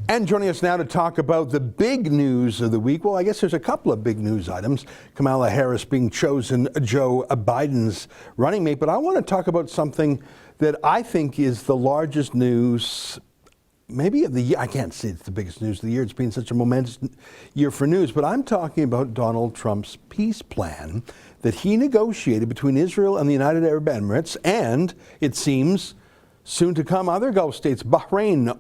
And joining us now to talk about the big news of the week, well, I guess there's a couple of big news items. Kamala Harris being chosen Joe Biden's running mate, but I want to talk about something that I think is the largest news maybe of the year. I can't say it's the biggest news of the year. It's been such a momentous year for news, but I'm talking about Donald Trump's peace plan that he negotiated between Israel and the United Arab Emirates, and it seems soon to come other Gulf states, Bahrain,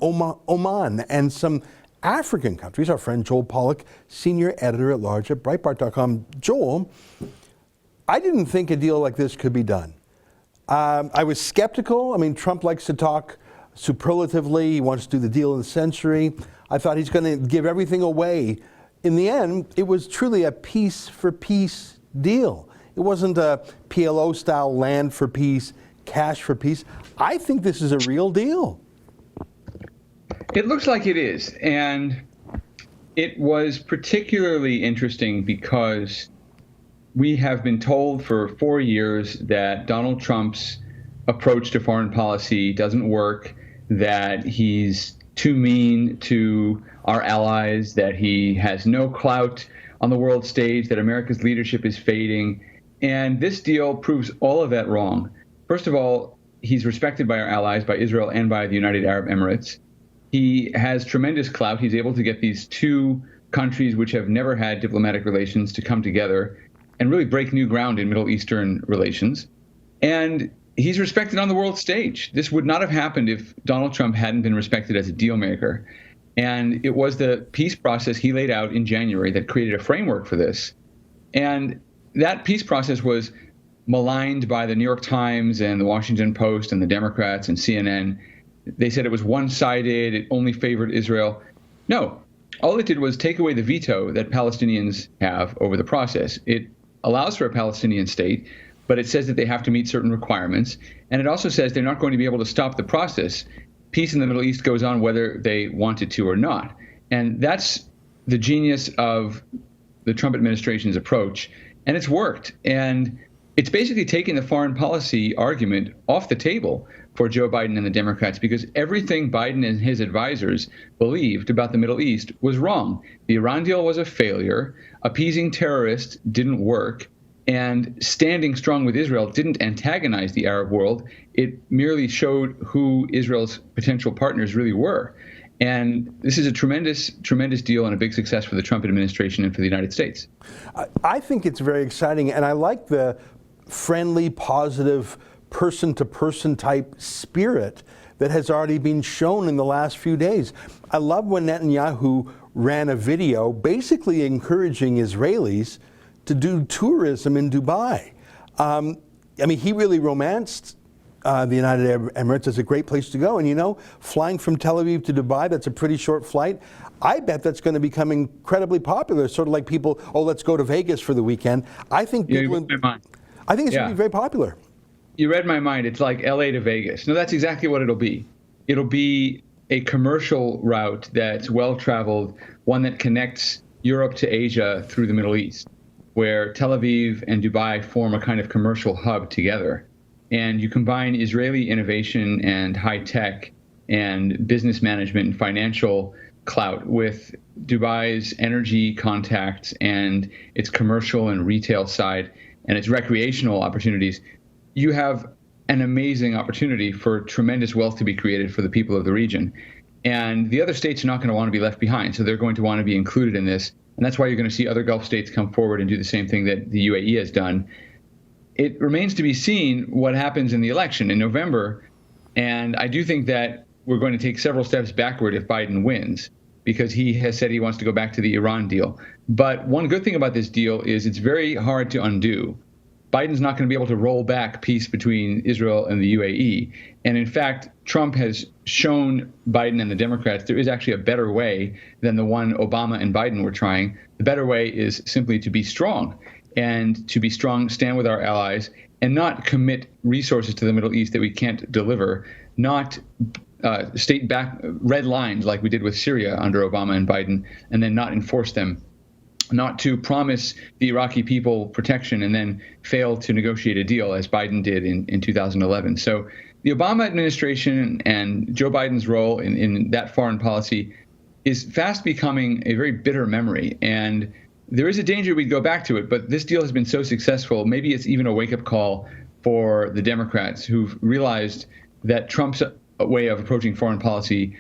Oman, and some African countries. Our friend Joel Pollak, senior editor-at-large at Breitbart.com. Joel, I didn't think a deal like this could be done. I was skeptical. I mean, Trump likes to talk superlatively. He wants to do the deal of the century. I thought he's going to give everything away. In the end, it was truly a peace for peace deal. It wasn't a PLO-style land for peace, cash for peace. I think this is a real deal. It looks like it is. And it was particularly interesting because we have been told for 4 years that Donald Trump's approach to foreign policy doesn't work, that he's too mean to our allies, that he has no clout on the world stage, that America's leadership is fading. And this deal proves all of that wrong. First of all, he's respected by our allies, by Israel and by the United Arab Emirates. He has tremendous clout. He's able to get these two countries which have never had diplomatic relations to come together and really break new ground in Middle Eastern relations. And he's respected on the world stage. This would not have happened if Donald Trump hadn't been respected as a deal maker. And it was the peace process he laid out in January that created a framework for this. And that peace process was maligned by the New York Times and the Washington Post and the Democrats and CNN. They said it was one-sided, it only favored Israel. No, all it did was take away the veto that Palestinians have over the process. It allows for a Palestinian state, but it says that they have to meet certain requirements. And it also says they're not going to be able to stop the process. Peace in the Middle East goes on whether they want it to or not. And that's the genius of the Trump administration's approach. And it's worked. And it's basically taken the foreign policy argument off the table for Joe Biden and the Democrats, because everything Biden and his advisors believed about the Middle East was wrong. The Iran deal was a failure. Appeasing terrorists didn't work. And standing strong with Israel didn't antagonize the Arab world. It merely showed who Israel's potential partners really were. And this is a tremendous, tremendous deal and a big success for the Trump administration and for the United States. I think it's very exciting, and I like the friendly, positive, person-to-person type spirit that has already been shown in the last few days. I love when Netanyahu ran a video basically encouraging Israelis to do tourism in Dubai. I mean, he really romanced the United Arab Emirates as a great place to go. And you know, flying from Tel Aviv to Dubai, that's a pretty short flight. I bet that's going to become incredibly popular, sort of like people, oh, let's go to Vegas for the weekend. I think people, I think it's going to be very popular. You read my mind. It's like LA to Vegas. No, that's exactly what it'll be. It'll be a commercial route that's well-traveled, one that connects Europe to Asia through the Middle East, where Tel Aviv and Dubai form a kind of commercial hub together. And you combine Israeli innovation and high tech and business management and financial clout with Dubai's energy contacts and its commercial and retail side and its recreational opportunities. You have an amazing opportunity for tremendous wealth to be created for the people of the region. And the other states are not going to want to be left behind, so they're going to want to be included in this. And that's why you're going to see other Gulf states come forward and do the same thing that the UAE has done. It remains to be seen what happens in the election in November. And I do think that we're going to take several steps backward if Biden wins, because he has said he wants to go back to the Iran deal. But one good thing about this deal is it's very hard to undo. Biden's not going to be able to roll back peace between Israel and the UAE. And in fact, Trump has shown Biden and the Democrats there is actually a better way than the one Obama and Biden were trying. The better way is simply to be strong. And to be strong, stand with our allies, and not commit resources to the Middle East that we can't deliver, not state back red lines like we did with Syria under Obama and Biden, and then not enforce them. Not to promise the Iraqi people protection and then fail to negotiate a deal, as Biden did in 2011. So the Obama administration and Joe Biden's role in that foreign policy is fast becoming a very bitter memory. And there is a danger we'd go back to it, but this deal has been so successful, maybe it's even a wake-up call for the Democrats who've realized that Trump's way of approaching foreign policy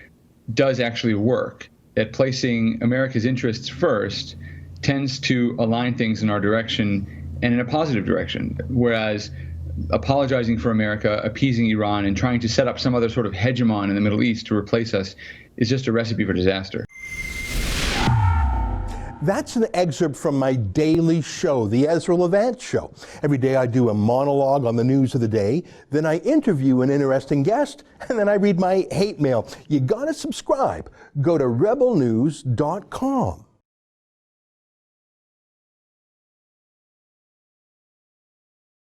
does actually work, that placing America's interests first tends to align things in our direction and in a positive direction, whereas apologizing for America, appeasing Iran, and trying to set up some other sort of hegemon in the Middle East to replace us is just a recipe for disaster. That's an excerpt from my daily show, the Ezra Levant Show. Every day I do a monologue on the news of the day, then I interview an interesting guest, and then I read my hate mail. You gotta subscribe. Go to rebelnews.com.